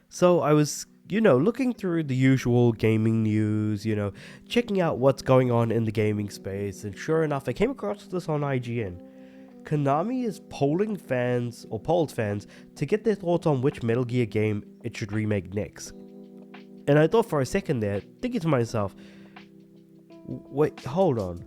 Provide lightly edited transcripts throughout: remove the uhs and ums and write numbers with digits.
So I was, looking through the usual gaming news, checking out what's going on in the gaming space, and sure enough, I came across this on IGN. Konami is polling fans, or polled fans, to get their thoughts on which Metal Gear game it should remake next. And I thought for a second there, thinking to myself, wait, hold on.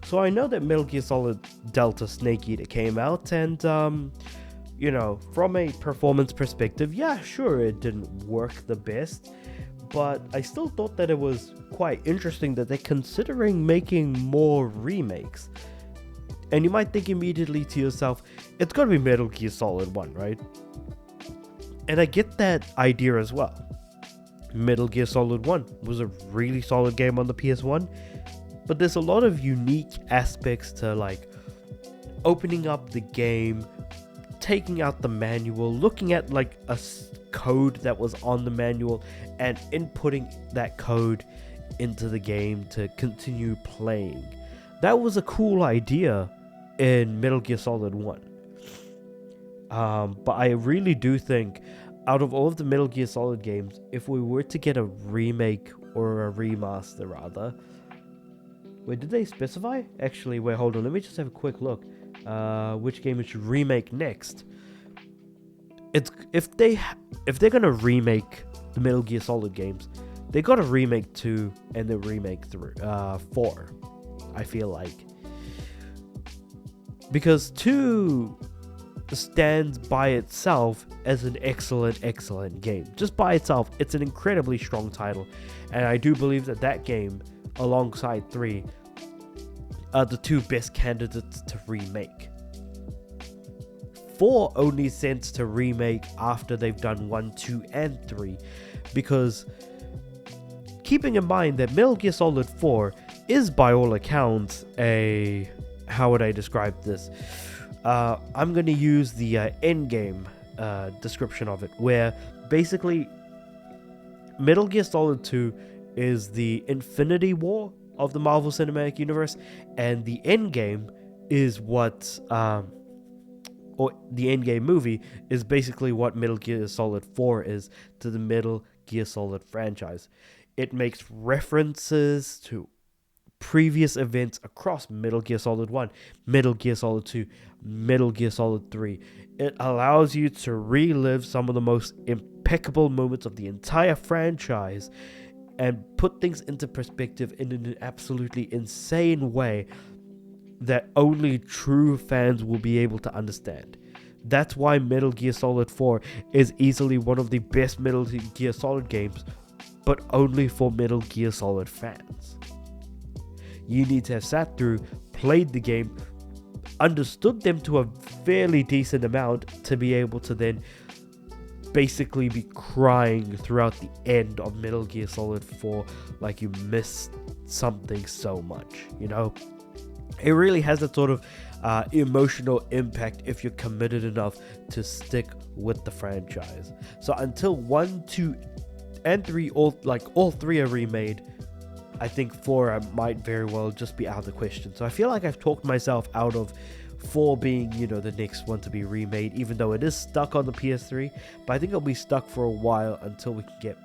So I know that Metal Gear Solid Delta Snake Eater came out, and from a performance perspective, yeah, sure, it didn't work the best, but I still thought that it was quite interesting that they're considering making more remakes. And you might think immediately to yourself, it's gotta be Metal Gear Solid 1, right? And I get that idea as well. Metal Gear Solid 1 was a really solid game on the PS1, but there's a lot of unique aspects to like opening up the game, taking out the manual, looking at like a code that was on the manual and inputting that code into the game to continue playing. That was a cool idea in Metal Gear Solid 1. But I really do think out of all of the Metal Gear Solid games, if we were to get a remake or a remaster rather, wait, did they specify? Actually, wait, hold on, let me just have a quick look. Which game it should remake next? It's if they're gonna remake the Metal Gear Solid games, they gotta remake 2 and then remake 4. I feel like, because 2 stands by itself as an excellent game. Just by itself, it's an incredibly strong title, and I do believe that game, alongside 3, are the 2 best candidates to remake. 4 only sense to remake after they've done 1, 2, and 3, because keeping in mind that Metal Gear Solid 4 is by all accounts how would I describe this? I'm going to use the endgame description of it, where basically Metal Gear Solid 2 is the Infinity War of the Marvel Cinematic Universe, and the endgame is what, or the endgame movie is basically what Metal Gear Solid 4 is to the Metal Gear Solid franchise. It makes references to previous events across Metal Gear Solid 1, Metal Gear Solid 2, Metal Gear Solid 3. It allows you to relive some of the most impeccable moments of the entire franchise and put things into perspective in an absolutely insane way that only true fans will be able to understand. That's why Metal Gear Solid 4 is easily one of the best Metal Gear Solid games, but only for Metal Gear Solid fans. You need to have sat through, played the game, understood them to a fairly decent amount to be able to then basically be crying throughout the end of Metal Gear Solid 4 like you missed something so much, It really has that sort of emotional impact if you're committed enough to stick with the franchise. So until 1, 2, and 3, all 3 are remade, I think 4 might very well just be out of the question. So I feel like I've talked myself out of 4 being, the next one to be remade, even though it is stuck on the PS3. But I think it'll be stuck for a while until we can get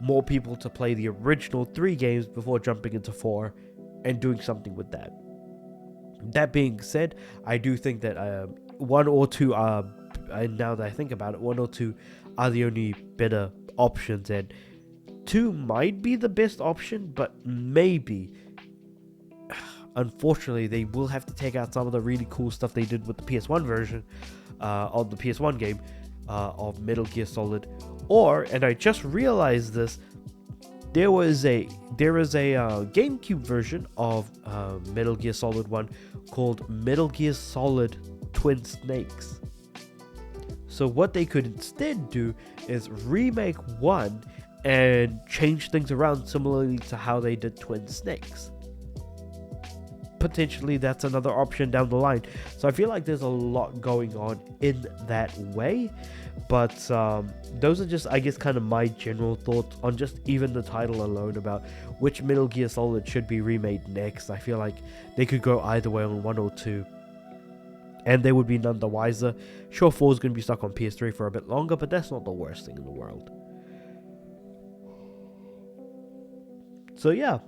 more people to play the original 3 games before jumping into 4 and doing something with that. That being said, I do think that 1 or 2 are, now that I think about it, 1 or 2 are the only better options, and 2 might be the best option, but maybe, unfortunately, they will have to take out some of the really cool stuff they did with the PS1 version of the PS1 game of Metal Gear Solid. And I just realized this, there is a GameCube version of Metal Gear Solid 1 called Metal Gear Solid Twin Snakes. So what they could instead do is remake 1 and change things around similarly to how they did Twin Snakes. Potentially that's another option down the line. So I feel like there's a lot going on in that way, but those are just, I guess, kind of my general thoughts on just even the title alone about which Metal Gear Solid should be remade next. I feel like they could go either way on 1 or 2. and they would be none the wiser. Sure, 4 is going to be stuck on PS3 for a bit longer, but that's not the worst thing in the world. So yeah,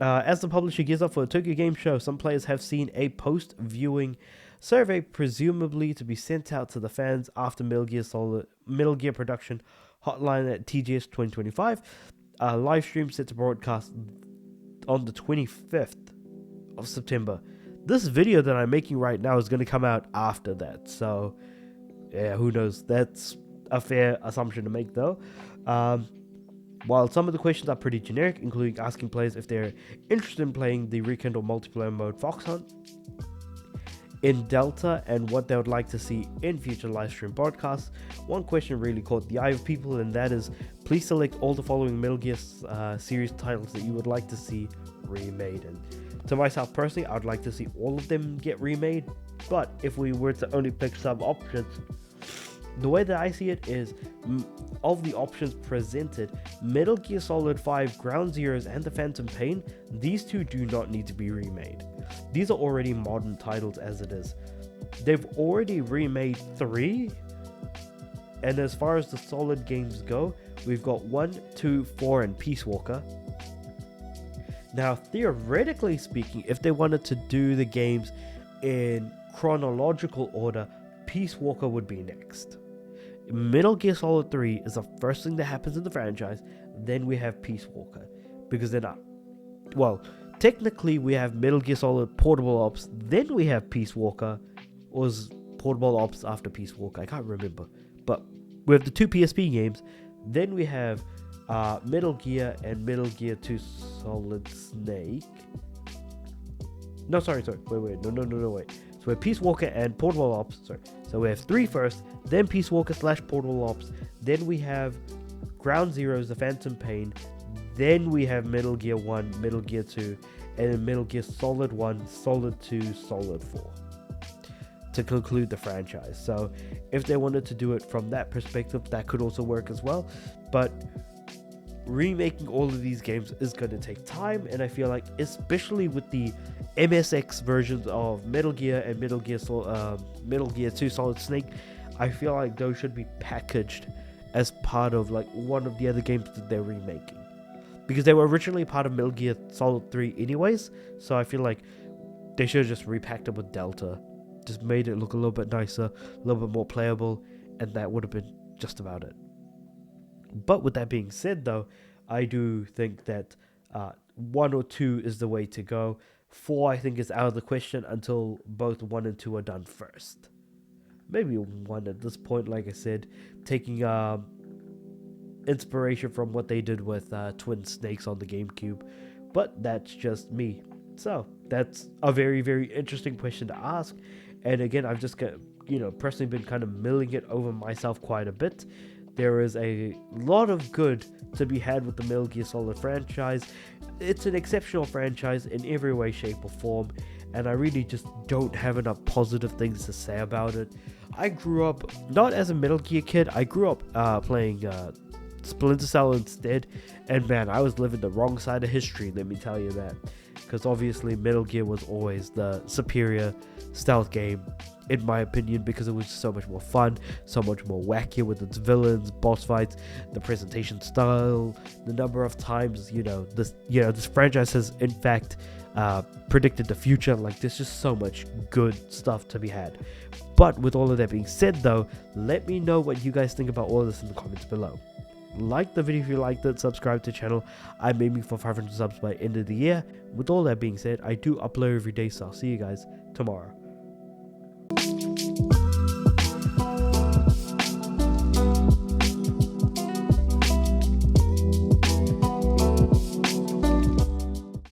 as the publisher gears up for the Tokyo Game Show, some players have seen a post-viewing survey presumably to be sent out to the fans after Metal Gear production hotline at TGS 2025. A live stream set to broadcast on the 25th of September. This video that I'm making right now is going to come out after that, so yeah, who knows? That's a fair assumption to make, though. While some of the questions are pretty generic, including asking players if they're interested in playing the rekindled multiplayer mode Fox Hunt in Delta and what they would like to see in future live stream broadcasts, one question really caught the eye of people, and that is, please select all the following Metal Gear series titles that you would like to see remade. And to myself personally, I'd like to see all of them get remade, but if we were to only pick some options, the way that I see it is, of the options presented, Metal Gear Solid 5, Ground Zeroes, and The Phantom Pain, these two do not need to be remade. These are already modern titles as it is. They've already remade 3, and as far as the Solid games go, we've got 1, 2, 4, and Peace Walker. Now, theoretically speaking, if they wanted to do the games in chronological order, Peace Walker would be next. Metal Gear Solid 3 is the first thing that happens in the franchise, then we have Peace Walker. Because they're not. Well, technically we have Metal Gear Solid Portable Ops, then we have Peace Walker. Or was Portable Ops after Peace Walker? I can't remember. But we have the 2 PSP games, then we have Metal Gear and Metal Gear 2 Solid Snake. No, sorry. Wait. So we have Peace Walker and Portable Ops. So we have 3 first, then Peace Walker / Portable Ops. Then we have Ground Zeroes, The Phantom Pain. Then we have Metal Gear 1, Metal Gear 2, and then Metal Gear Solid 1, Solid 2, Solid 4. To conclude the franchise. So if they wanted to do it from that perspective, that could also work as well. But remaking all of these games is going to take time, and I feel like, especially with the MSX versions of Metal Gear and Metal Gear 2 Solid Snake, I feel like those should be packaged as part of like one of the other games that they're remaking, because they were originally part of Metal Gear Solid 3 anyways. So I feel like they should have just repacked it with Delta, just made it look a little bit nicer, a little bit more playable, and that would have been just about it. But with that being said, though, I do think that 1 or 2 is the way to go. 4, I think, is out of the question until both 1 and 2 are done first. Maybe 1 at this point, like I said, taking inspiration from what they did with Twin Snakes on the GameCube. But that's just me. So that's a very, very interesting question to ask. And again, I've just personally been kind of milling it over myself quite a bit. There is a lot of good to be had with the Metal Gear Solid franchise. It's an exceptional franchise in every way, shape, or form, and I really just don't have enough positive things to say about it. I grew up not as a Metal Gear kid. I grew up playing Splinter Cell instead, and man, I was living the wrong side of history, let me tell you that. Because obviously Metal Gear was always the superior stealth game, in my opinion, because it was so much more fun, so much more wacky with its villains, boss fights, the presentation style, the number of times this franchise has in fact predicted the future. Like, there's just so much good stuff to be had. But with all of that being said, though, let me know what you guys think about all of this in the comments below. Like the video if you liked it, subscribe to the channel. I'm aiming for 500 subs by end of the year. With all that being said, I do upload every day, so I'll see you guys tomorrow.